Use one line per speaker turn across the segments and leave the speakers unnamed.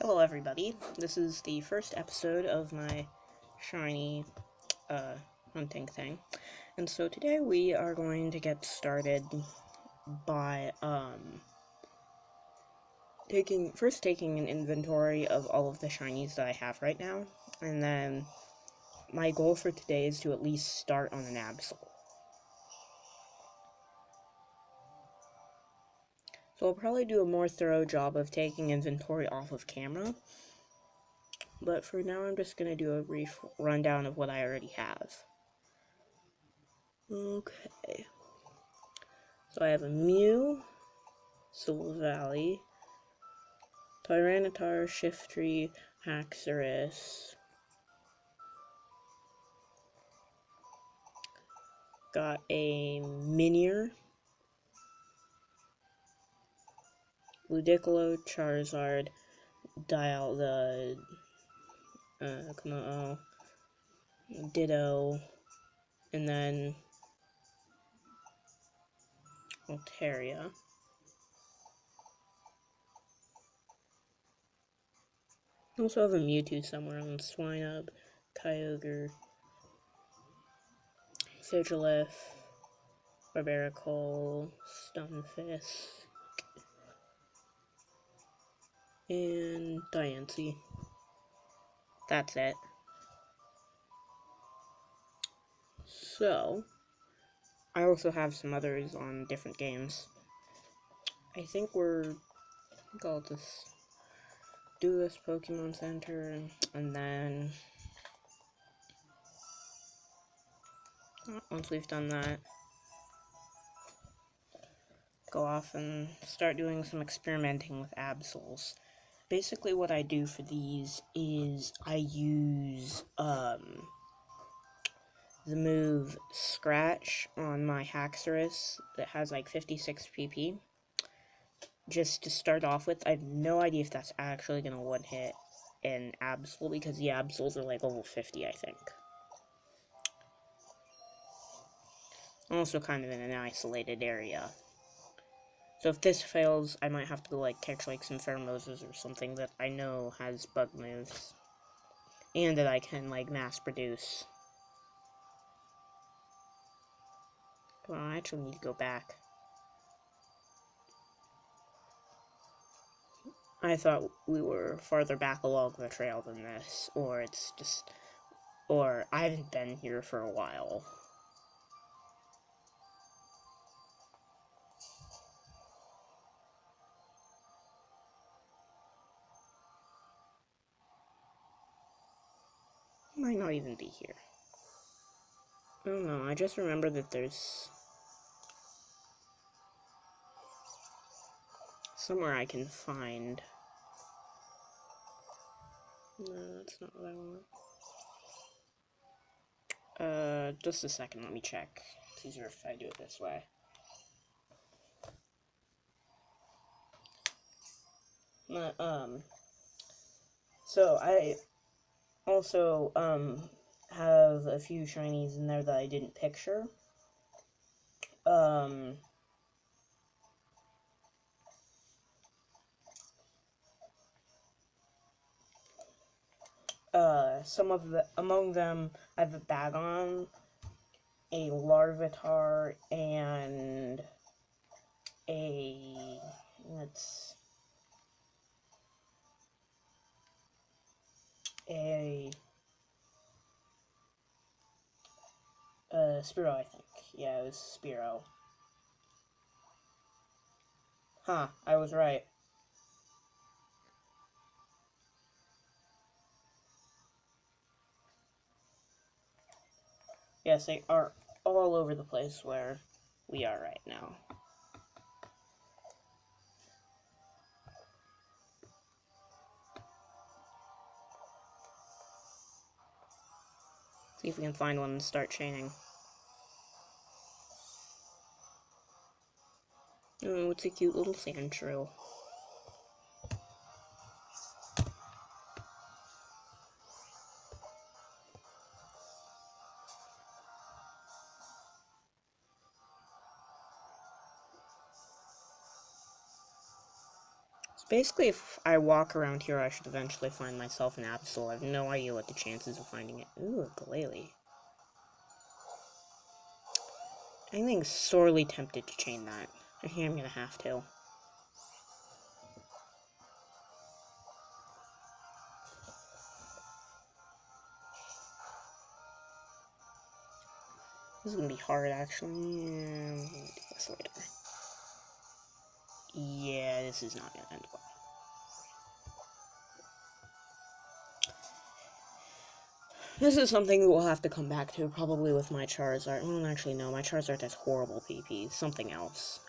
Hello everybody, this is the first episode of my shiny hunting thing, and so today we are going to get started by taking an inventory of all of the shinies that I have right now, and then my goal for today is to at least start on an Absol. So I'll probably do a more thorough job of taking inventory off of camera, but for now I'm just going to do a brief rundown of what I already have. Okay. So I have a Mew, Soul Valley, Tyranitar, Shiftry, Haxorus. Got a Minior, Ludicolo, Charizard, Ditto, and then Altaria. I also have a Mewtwo somewhere on Swinub, Kyogre, Sigilyph, Barbaracle, Stunfisk, and Diancie. That's it. So, I also have some others on different games. I think I'll just do this Pokemon Center, and then once we've done that, go off and start doing some experimenting with Absols. Basically what I do for these is I use the move Scratch on my Haxorus that has like 56 PP. Just to start off with. I have no idea if that's actually going to one-hit an Absol, because the Absols are like level 50, I think. I'm also kind of in an isolated area. So if this fails, I might have to go like catch like some Pheromoses or something that I know has bug moves. And that I can like mass produce. Well, I actually need to go back. I thought we were farther back along the trail than this, or I haven't been here for a while. Might not even be here. I don't know, I just remember that there's somewhere I can find. No, that's not what I want. Just a second, let me check. It's easier if I do it this way. So I also, have a few shinies in there that I didn't picture. Among them, I have a Bagon, a Larvitar, and a, a Spearow, I think. Yeah, it was Spearow. Huh, I was right. Yes, they are all over the place where we are right now. See if we can find one and start chaining. Oh, it's a cute little Sandshrew. Basically, if I walk around here, I should eventually find myself an Absol. I have no idea what the chances of finding it. Ooh, a Glalie. I'm being sorely tempted to chain that. I think I'm gonna have to. This is gonna be hard, actually. Yeah, we'll do this later. Yeah, this is not gonna end well. This is something we'll have to come back to, probably with my Charizard. Well, actually, no, my Charizard has horrible PP. Something else.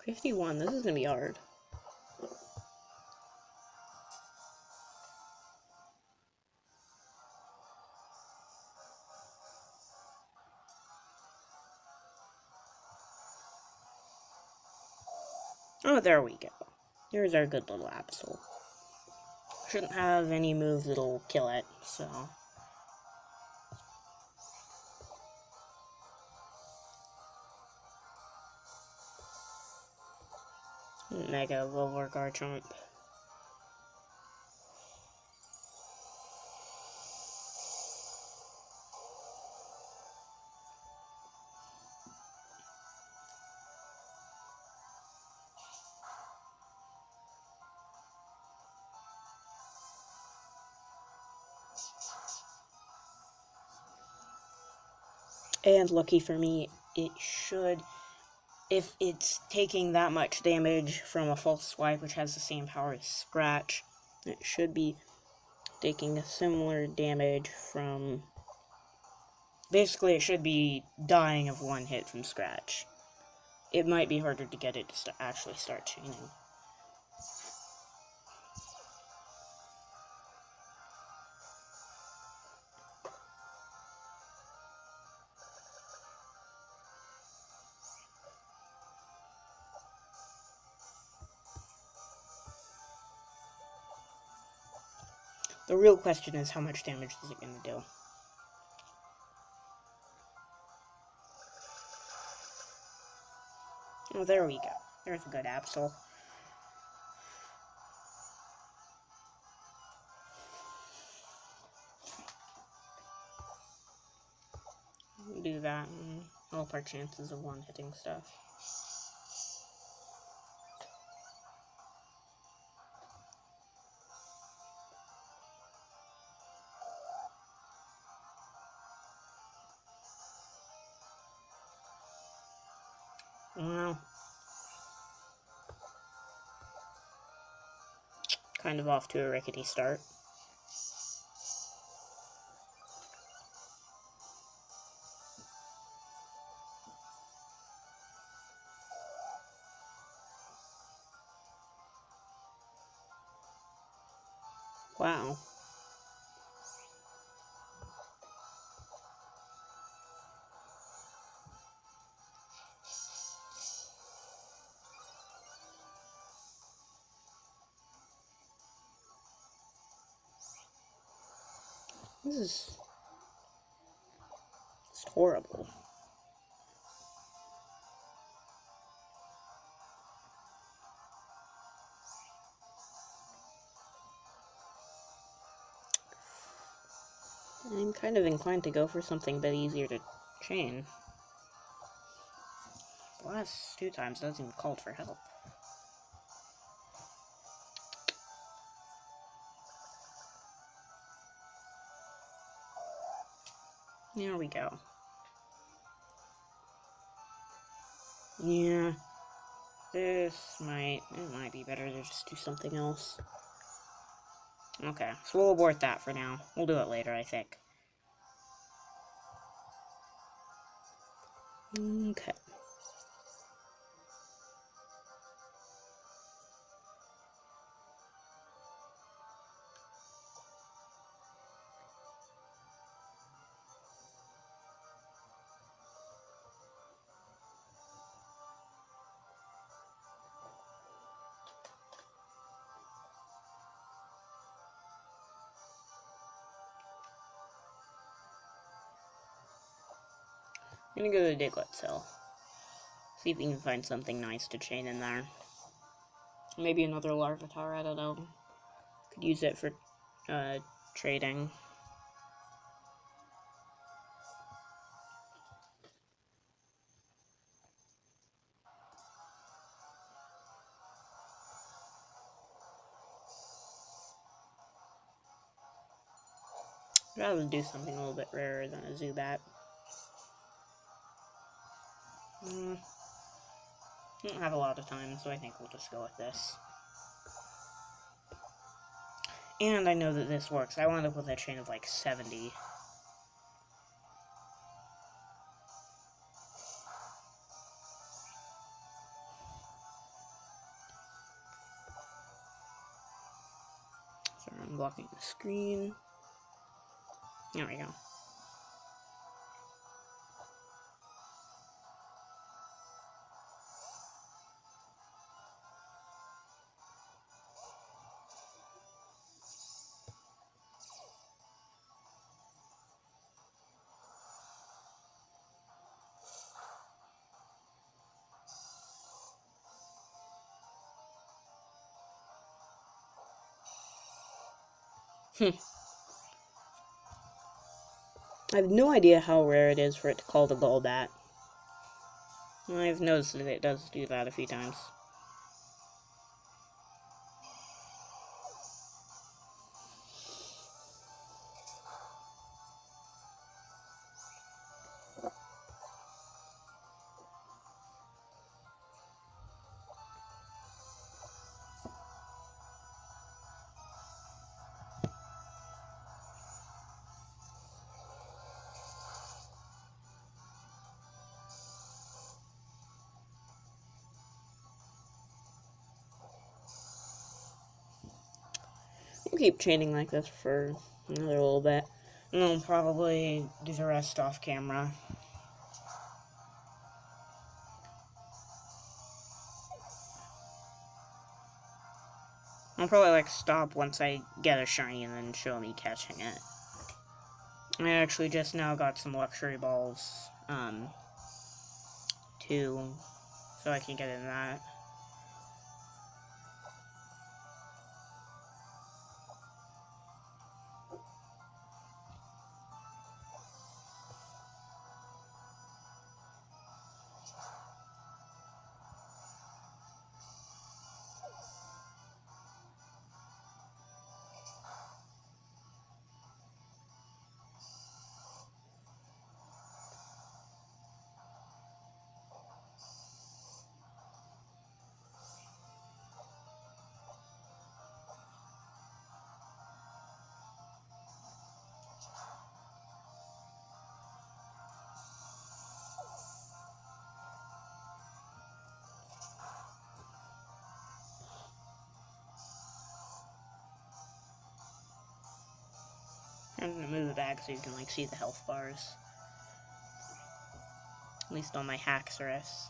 $51, this is gonna be hard. Oh, there we go. There's our good little Absol. Shouldn't have any moves that'll kill it, so... Mega Vulvar Garchomp. And lucky for me, it should, if it's taking that much damage from a false swipe, which has the same power as Scratch, it should be taking a similar damage from... Basically, it should be dying of one hit from Scratch. It might be harder to get it to actually start chaining. The real question is, how much damage is it going to do? Oh, there we go. There's a good Absol. Do that and help our chances of one-hitting stuff. Well, kind of off to a rickety start. Wow. This is horrible. I'm kind of inclined to go for something a bit easier to chain. The last 2 times that hasn't even called for help. There we go. Yeah. It might be better to just do something else. Okay, so we'll abort that for now. We'll do it later, I think. Okay. I'm gonna go to Diglett's Hill. See if we can find something nice to chain in there. Maybe another Larvitar, I don't know. Could use it for trading. I'd rather do something a little bit rarer than a Zubat. I don't have a lot of time, so I think we'll just go with this. And I know that this works. I wound up with a chain of like 70. So I'm blocking the screen. There we go. I have no idea how rare it is for it to call the Golbat. I've noticed that it does do that a few times. We'll keep chaining like this for another little bit. And I'll probably do the rest off camera. I'll probably like stop once I get a shiny and then show me catching it. I actually just now got some luxury balls, too, so I can get in that. I'm gonna move it back so you can like see the health bars. At least on my Haxorus.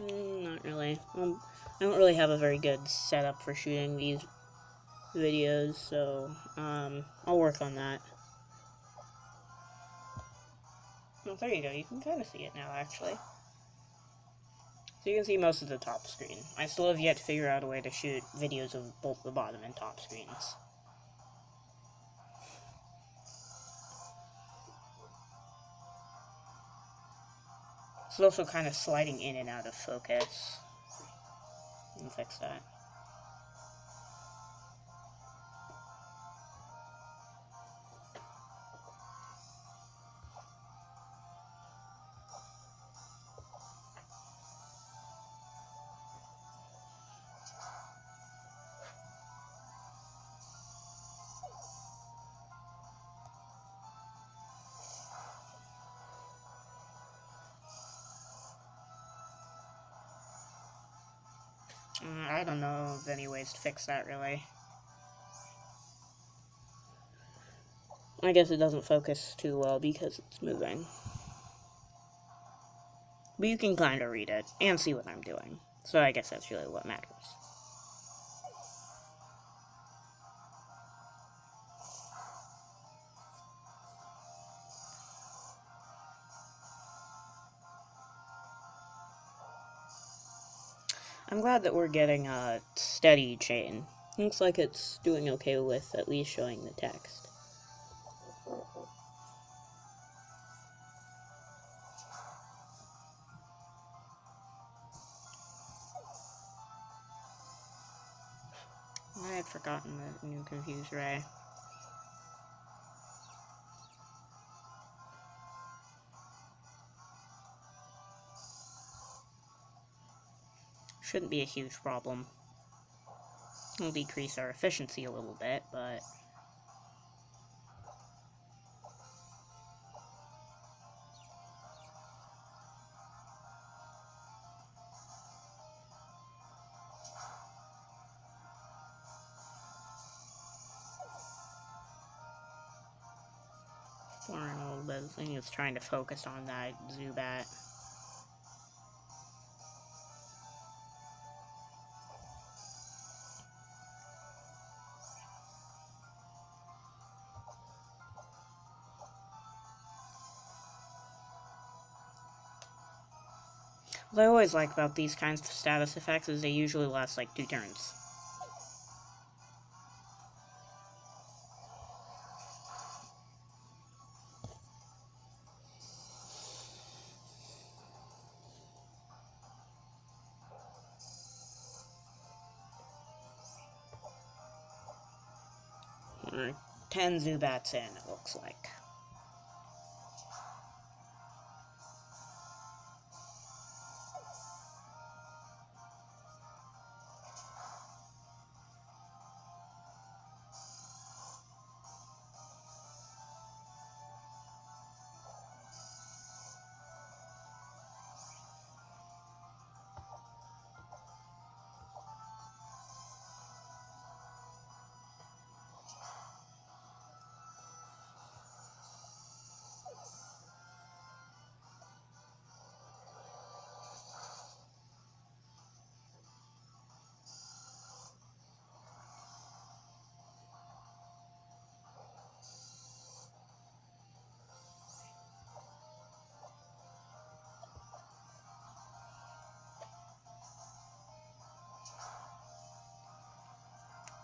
Not really. I don't really have a very good setup for shooting these videos, so I'll work on that. Well, there you go. You can kind of see it now, actually. So you can see most of the top screen. I still have yet to figure out a way to shoot videos of both the bottom and top screens. It's also kind of sliding in and out of focus. Let me fix that. I don't know of any ways to fix that, really. I guess it doesn't focus too well because it's moving. But you can kind of read it and see what I'm doing. So I guess that's really what matters. I'm glad that we're getting a steady chain. Looks like it's doing okay with at least showing the text. I had forgotten the new Confused Ray. Shouldn't be a huge problem. It'll decrease our efficiency a little bit, but... Blurring a little bit. I think it's trying to focus on that Zubat. What I always like about these kinds of status effects is they usually last like 2 turns. We're 10 Zubats in, it looks like.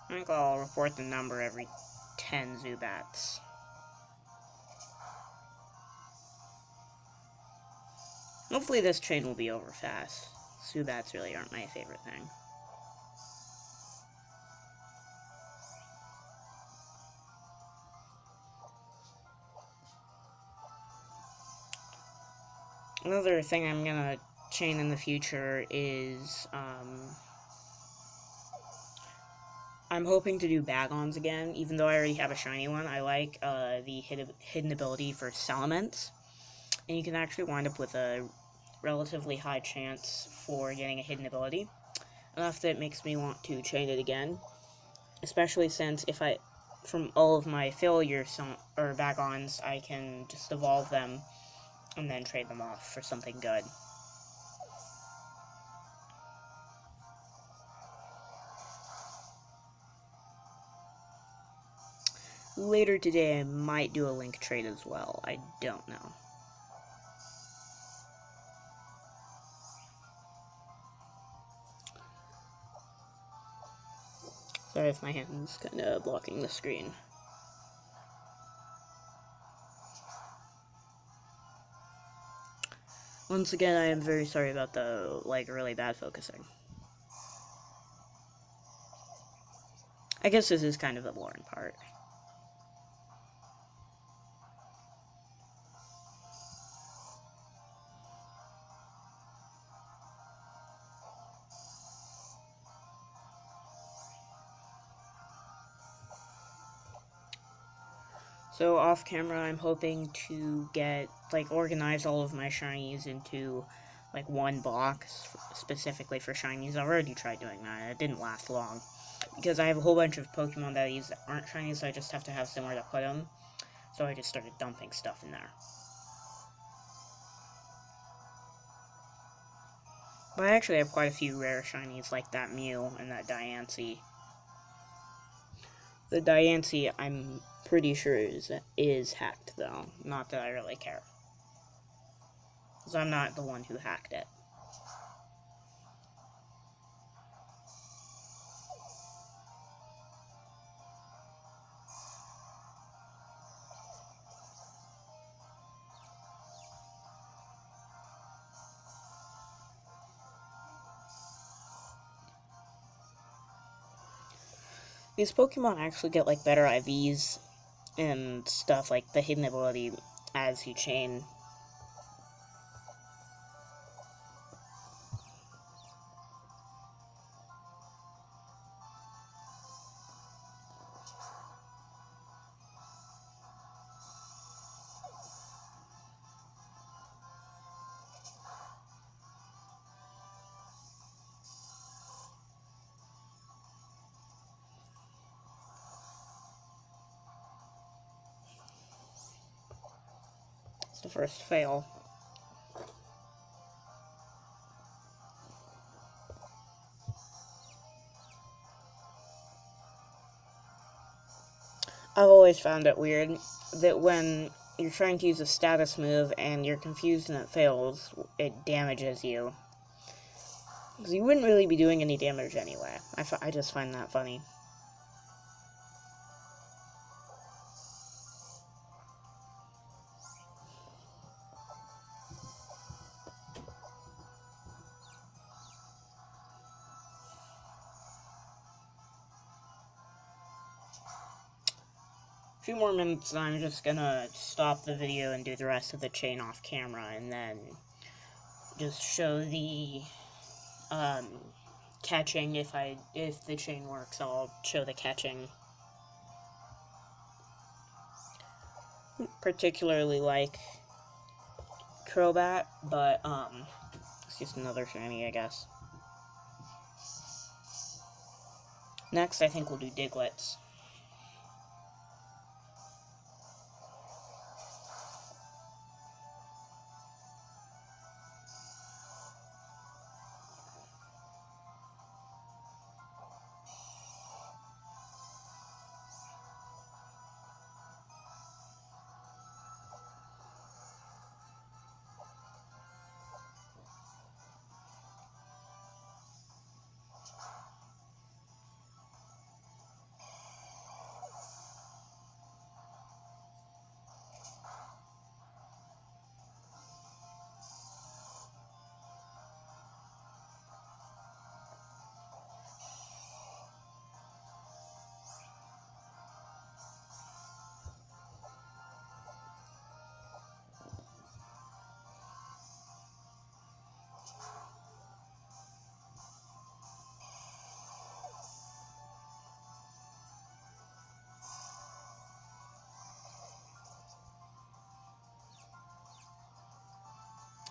I think I'll report the number every 10 Zubats. Hopefully this chain will be over fast. Zubats really aren't my favorite thing. Another thing I'm gonna chain in the future is, I'm hoping to do Bagons again, even though I already have a shiny one. I like the hidden ability for Salamence, and you can actually wind up with a relatively high chance for getting a hidden ability, enough that it makes me want to chain it again, especially since if from all of my failure Bagons, I can just evolve them and then trade them off for something good. Later today, I might do a link trade as well. I don't know. Sorry if my hand's kind of blocking the screen. Once again, I am very sorry about the, really bad focusing. I guess this is kind of the boring part. So off camera, I'm hoping to organize all of my shinies into, one box, specifically for shinies. I've already tried doing that, and it didn't last long. Because I have a whole bunch of Pokemon that I use that aren't shinies, so I just have to have somewhere to put them. So I just started dumping stuff in there. But I actually have quite a few rare shinies, like that Mew and that Diancie. The Diancie, I'm pretty sure is hacked, though. Not that I really care. Because I'm not the one who hacked it. These Pokemon actually get, like, better IVs and stuff, like the hidden ability as you chain. It's the first fail. I've always found it weird that when you're trying to use a status move and you're confused and it fails, it damages you. Because you wouldn't really be doing any damage anyway. I just find that funny. A few more minutes and I'm just gonna stop the video and do the rest of the chain off camera, and then just show the catching. If the chain works, I'll show the catching. Particularly like Crobat, but it's just another shiny, I guess. Next, I think we'll do Diglets.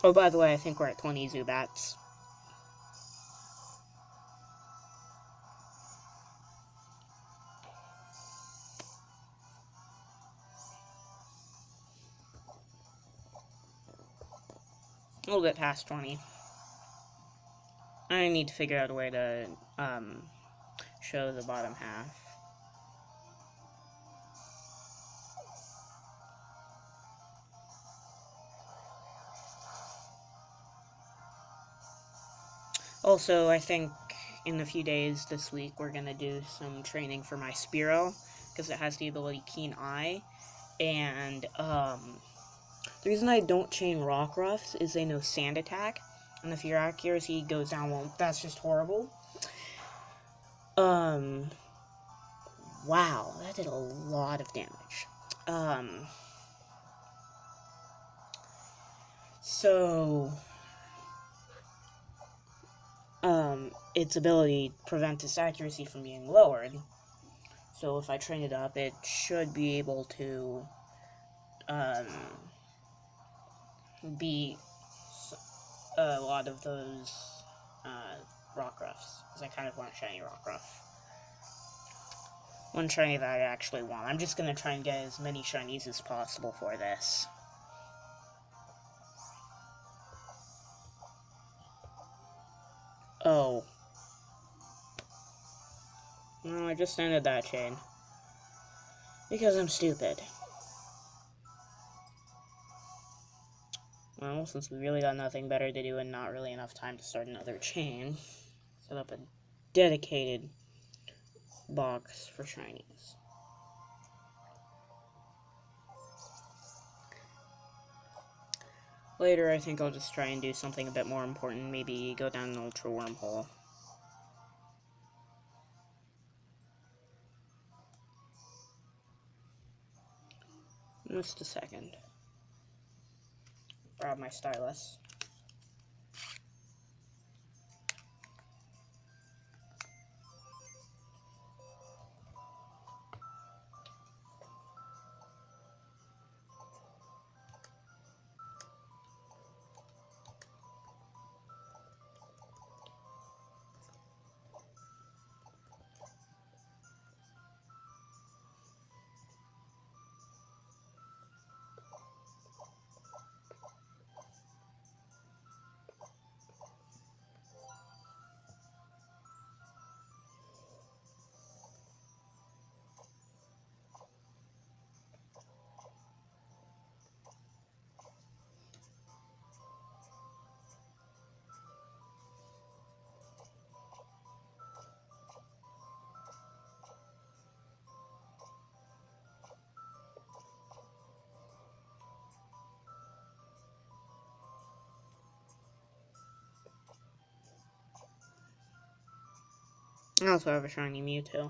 Oh, by the way, I think we're at 20 Zubats. A little bit past 20. I need to figure out a way to show the bottom half. Also, I think in a few days this week we're going to do some training for my Spearow, because it has the ability Keen Eye, and the reason I don't chain Rockruffs is they know Sand Attack, and if your accuracy goes down, well, that's just horrible. Wow, that did a lot of damage. Its ability prevents its accuracy from being lowered. So if I train it up, it should be able to, beat a lot of those, Rockruffs. Because I kind of want a shiny Rockruff. One shiny that I actually want. I'm just gonna try and get as many shinies as possible for this. Oh. No, I just ended that chain. Because I'm stupid. Well, since we really got nothing better to do and not really enough time to start another chain, set up a dedicated box for shinies. Later, I think I'll just try and do something a bit more important, maybe go down an ultra wormhole. Just a second. Grab my stylus. I also have a shiny Mewtwo.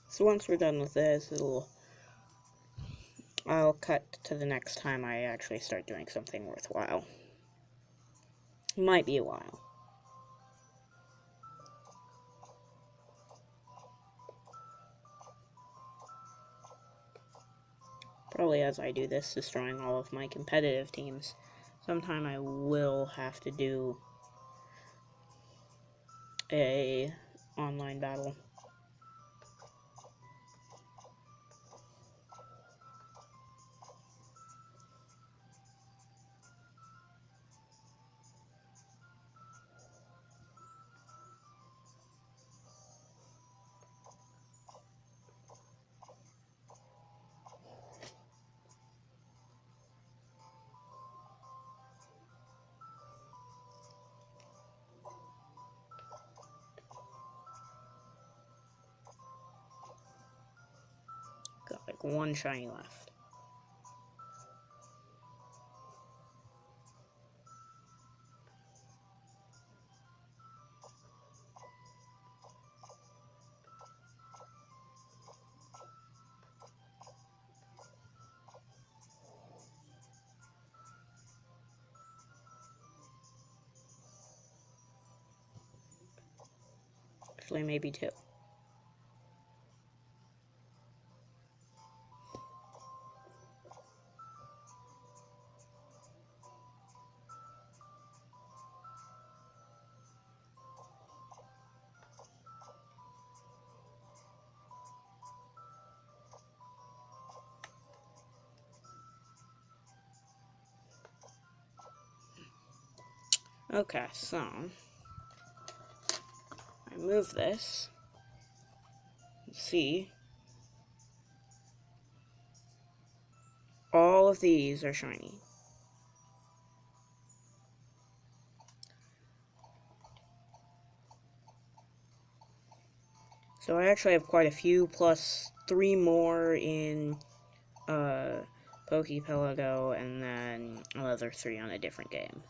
So once we're done with this, I'll cut to the next time I actually start doing something worthwhile. Might be a while. Probably as I do this, destroying all of my competitive teams. Sometime I will have to do a online battle. Got like one shiny left. Actually, maybe two. Okay, so I move this. Let's see. All of these are shiny. So I actually have quite a few, plus 3 more in Pokepelago, and then another 3 on a different game.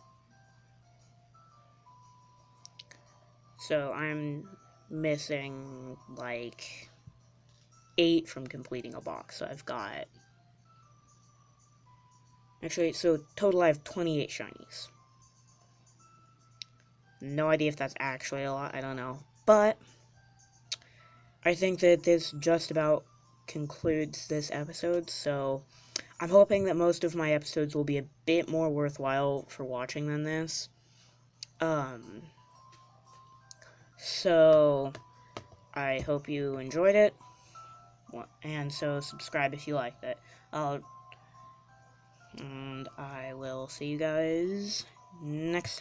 So I'm missing like 8 from completing a box. So I've got, actually, so total I have 28 shinies. No idea if that's actually a lot, I don't know. But I think that this just about concludes this episode, so I'm hoping that most of my episodes will be a bit more worthwhile for watching than this. So I hope you enjoyed it, and so subscribe if you liked it. And I will see you guys next time.